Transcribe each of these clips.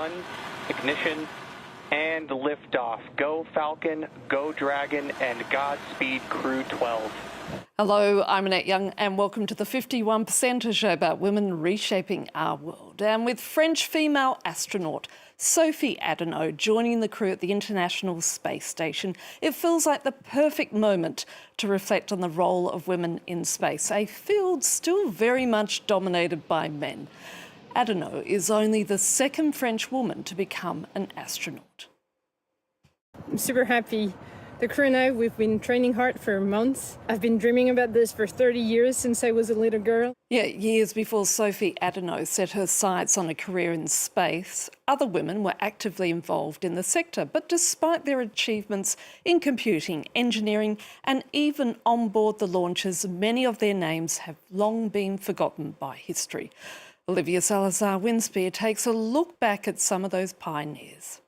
1, ignition, and liftoff. Go Falcon, go Dragon, and Godspeed Crew 12. Hello, I'm Annette Young and welcome to the 51%, a show about women reshaping our world. And with French female astronaut Sophie Adenot joining the crew at the International Space Station, it feels like the perfect moment to reflect on the role of women in space, a field still very much dominated by men. Adenot is only the second French woman to become an astronaut. I'm super happy. The crew and I, we've been training hard for months. I've been dreaming about this for 30 years since I was a little girl. Yeah, years before Sophie Adenot set her sights on a career in space, other women were actively involved in the sector. But despite their achievements in computing, engineering, and even on board the launches, many of their names have long been forgotten by history. Olivia Salazar-Winspear takes a look back at some of those pioneers.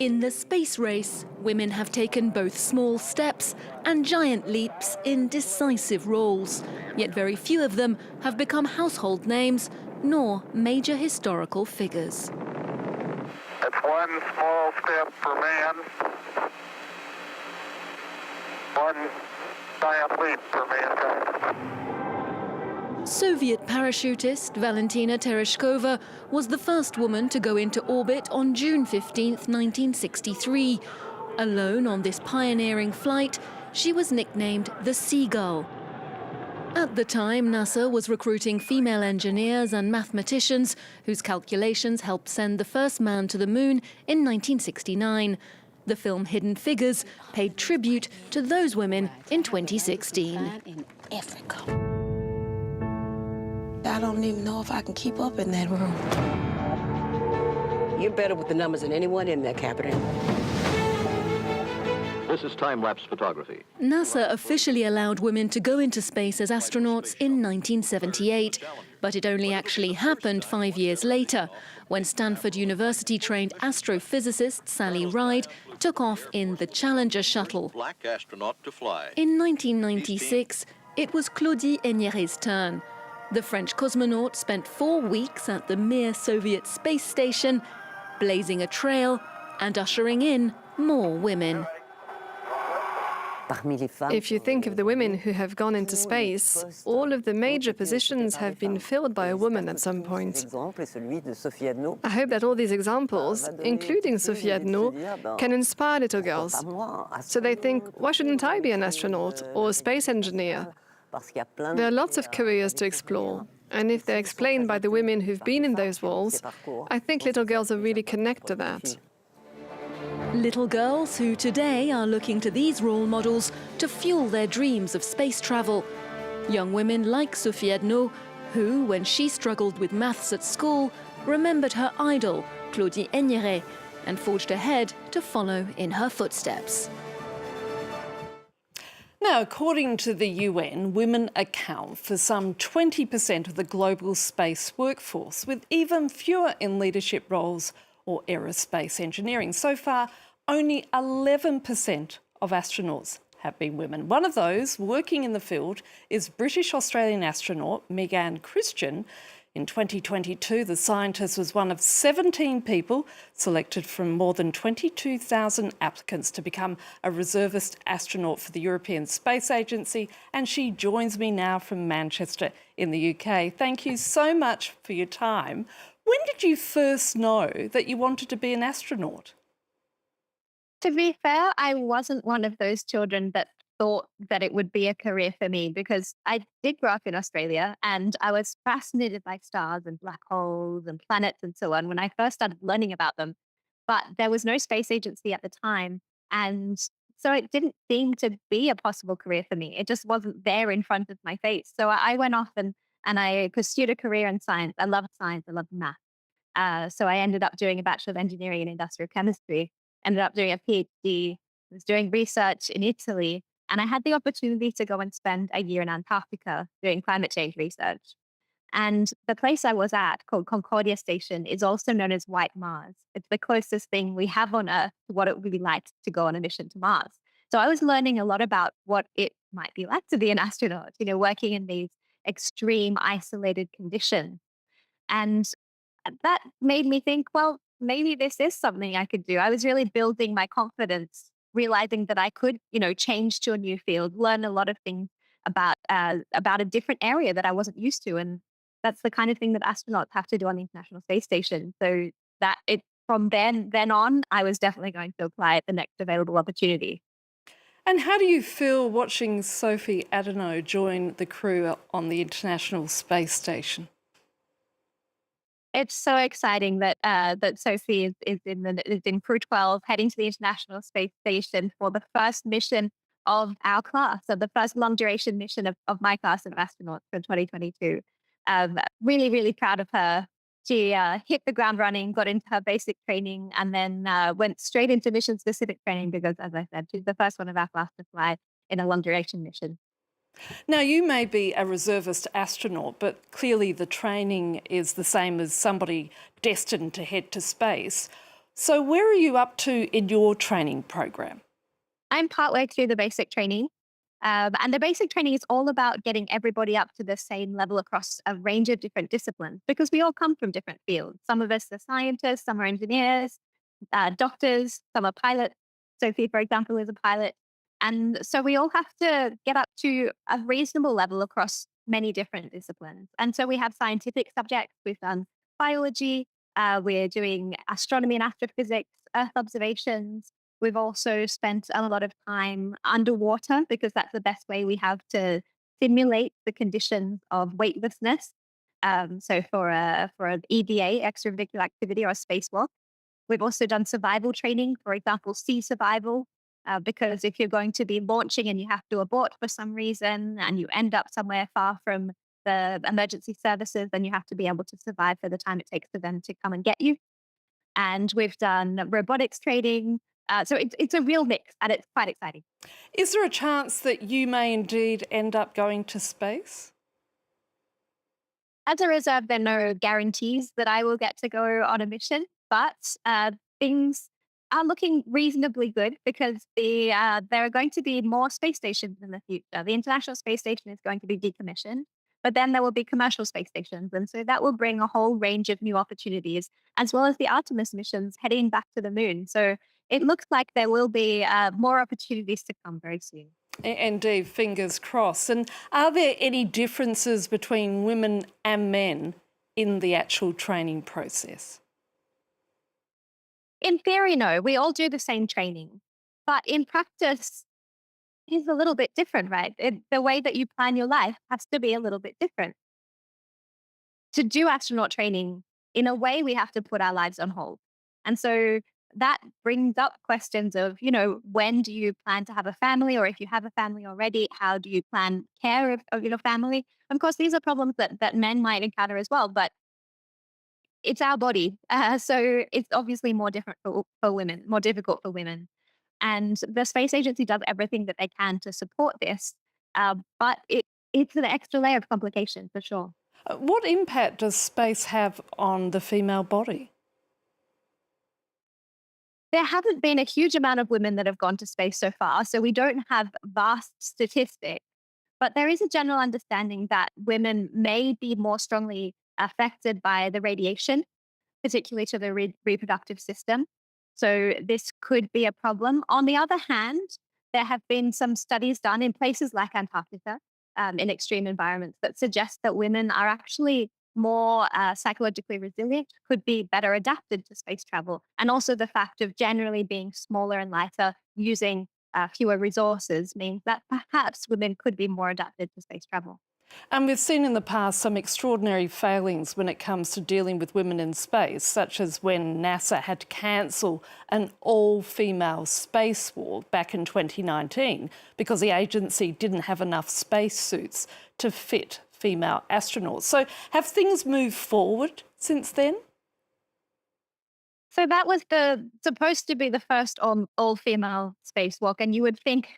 In the space race, women have taken both small steps and giant leaps in decisive roles. Yet very few of them have become household names, nor major historical figures. It's one small step for man, one giant leap for mankind. Soviet parachutist Valentina Tereshkova was the first woman to go into orbit on June 15, 1963. Alone on this pioneering flight, she was nicknamed the Seagull. At the time, NASA was recruiting female engineers and mathematicians whose calculations helped send the first man to the moon in 1969. The film Hidden Figures paid tribute to those women in 2016. In Africa. I don't even know if I can keep up in that room. You're better with the numbers than anyone in there, Captain. This is time-lapse photography. NASA officially allowed women to go into space as astronauts in 1978, but it only actually happened 5 years later, when Stanford University-trained astrophysicist Sally Ride took off in the Challenger shuttle. Black astronaut to fly. In 1996, it was Claudie Egnéré's turn. The French cosmonaut spent 4 weeks at the Mir Soviet space station, blazing a trail and ushering in more women. If you think of the women who have gone into space, all of the major positions have been filled by a woman at some point. I hope that all these examples, including Sophie Adenot, can inspire little girls. So they think, why shouldn't I be an astronaut or a space engineer? There are lots of careers to explore, and if they're explained by the women who've been in those roles, I think little girls will really connect to that. Little girls who today are looking to these role models to fuel their dreams of space travel. Young women like Sophie Adenot, who, when she struggled with maths at school, remembered her idol, Claudie Egnéret, and forged ahead to follow in her footsteps. Now, according to the UN, women account for some 20% of the global space workforce, with even fewer in leadership roles or aerospace engineering. So far, only 11% of astronauts have been women. One of those working in the field is British-Australian astronaut Meganne Christian. In 2022, the scientist was one of 17 people selected from more than 22,000 applicants to become a reservist astronaut for the European Space Agency, and she joins me now from Manchester in the UK. Thank you so much for your time. When did you first know that you wanted to be an astronaut? To be fair, I wasn't one of those children that thought that it would be a career for me, because I did grow up in Australia and I was fascinated by stars and black holes and planets and so on when I first started learning about them. But there was no space agency at the time. And so it didn't seem to be a possible career for me. It just wasn't there in front of my face. So I went off and I pursued a career in science. I loved science. I loved math. So I ended up doing a Bachelor of Engineering in Industrial Chemistry, ended up doing a PhD, was doing research in Italy. And I had the opportunity to go and spend a year in Antarctica doing climate change research. And the place I was at, called Concordia Station, is also known as White Mars. It's the closest thing we have on Earth to what it would be like to go on a mission to Mars. So I was learning a lot about what it might be like to be an astronaut, working in these extreme isolated conditions. And that made me think, well, maybe this is something I could do. I was really building my confidence, realizing that I could, change to a new field, learn a lot of things about a different area that I wasn't used to, and that's the kind of thing that astronauts have to do on the International Space Station. So that it from then on, I was definitely going to apply at the next available opportunity. And how do you feel watching Sophie Adenot join the crew on the International Space Station? It's so exciting that Sophie is in Crew 12, heading to the International Space Station for the first mission of our class, so the first long duration mission of my class of astronauts for 2022. Really, really proud of her. She hit the ground running, got into her basic training, and then went straight into mission specific training because, as I said, she's the first one of our class to fly in a long duration mission. Now, you may be a reservist astronaut, but clearly the training is the same as somebody destined to head to space. So where are you up to in your training program? I'm partway through the basic training. And the basic training is all about getting everybody up to the same level across a range of different disciplines because we all come from different fields. Some of us are scientists, some are engineers, doctors, some are pilots. Sophie, for example, is a pilot. And so we all have to get up to a reasonable level across many different disciplines. And so we have scientific subjects. We've done biology, we're doing astronomy and astrophysics, Earth observations. We've also spent a lot of time underwater because that's the best way we have to simulate the conditions of weightlessness. So for an EVA, extravehicular activity, or a spacewalk. We've also done survival training, for example, sea survival, because if you're going to be launching and you have to abort for some reason and you end up somewhere far from the emergency services, then you have to be able to survive for the time it takes for them to come and get you. And we've done robotics training. So it's a real mix and it's quite exciting. Is there a chance that you may indeed end up going to space? As a reserve, there are no guarantees that I will get to go on a mission, but things are looking reasonably good because there are going to be more space stations in the future. The International Space Station is going to be decommissioned, but then there will be commercial space stations. And so that will bring a whole range of new opportunities, as well as the Artemis missions heading back to the moon. So it looks like there will be more opportunities to come very soon. Indeed, fingers crossed. And are there any differences between women and men in the actual training process? In theory, no. We all do the same training. But in practice, it's a little bit different, right? The way that you plan your life has to be a little bit different. To do astronaut training, in a way, we have to put our lives on hold. And so that brings up questions of, when do you plan to have a family? Or if you have a family already, how do you plan care of your family? Of course, these are problems that men might encounter as well, but it's our body. So it's obviously more different for women, more difficult for women. And the space agency does everything that they can to support this. But it's an extra layer of complication for sure. What impact does space have on the female body? There haven't been a huge amount of women that have gone to space so far, so we don't have vast statistics. But there is a general understanding that women may be more strongly affected by the radiation, particularly to the reproductive system. So this could be a problem. On the other hand, there have been some studies done in places like Antarctica, in extreme environments, that suggest that women are actually more psychologically resilient, could be better adapted to space travel. And also the fact of generally being smaller and lighter, using fewer resources, means that perhaps women could be more adapted to space travel. And we've seen in the past some extraordinary failings when it comes to dealing with women in space, such as when NASA had to cancel an all-female spacewalk back in 2019 because the agency didn't have enough spacesuits to fit female astronauts. So have things moved forward since then? So that was supposed to be the first all-female spacewalk, and you would think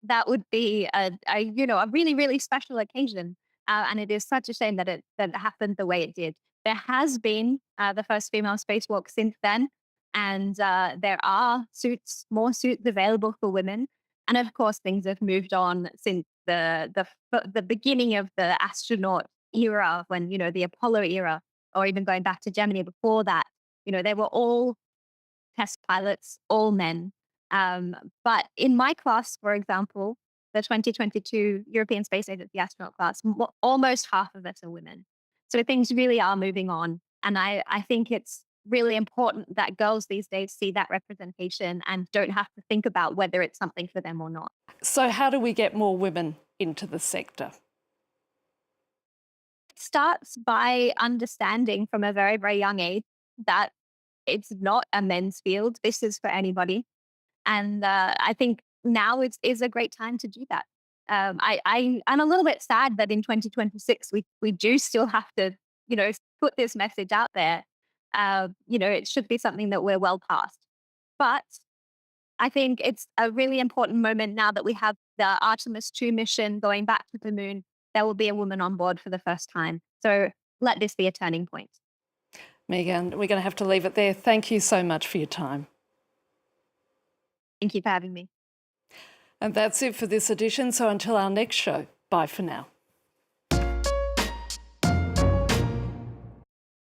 that would be a really, really special occasion. And it is such a shame that it happened the way it did. There has been the first female spacewalk since then, and there are more suits available for women. And of course, things have moved on since the beginning of the astronaut era, when the Apollo era. or even going back to Germany before that, they were all test pilots, all men. But in my class, for example, the 2022 European Space Agency astronaut class, almost half of us are women. So things really are moving on. And I think it's really important that girls these days see that representation and don't have to think about whether it's something for them or not. So how do we get more women into the sector? It starts by understanding from a very, very young age that it's not a men's field. This is for anybody. And I think now is a great time to do that. I'm a little bit sad that in 2026 we do still have to, put this message out there. It should be something that we're well past. But I think it's a really important moment now that we have the Artemis 2 mission going back to the moon. There will be a woman on board for the first time. So let this be a turning point. Meganne, we're going to have to leave it there. Thank you so much for your time. Thank you for having me. And that's it for this edition. So until our next show, bye for now.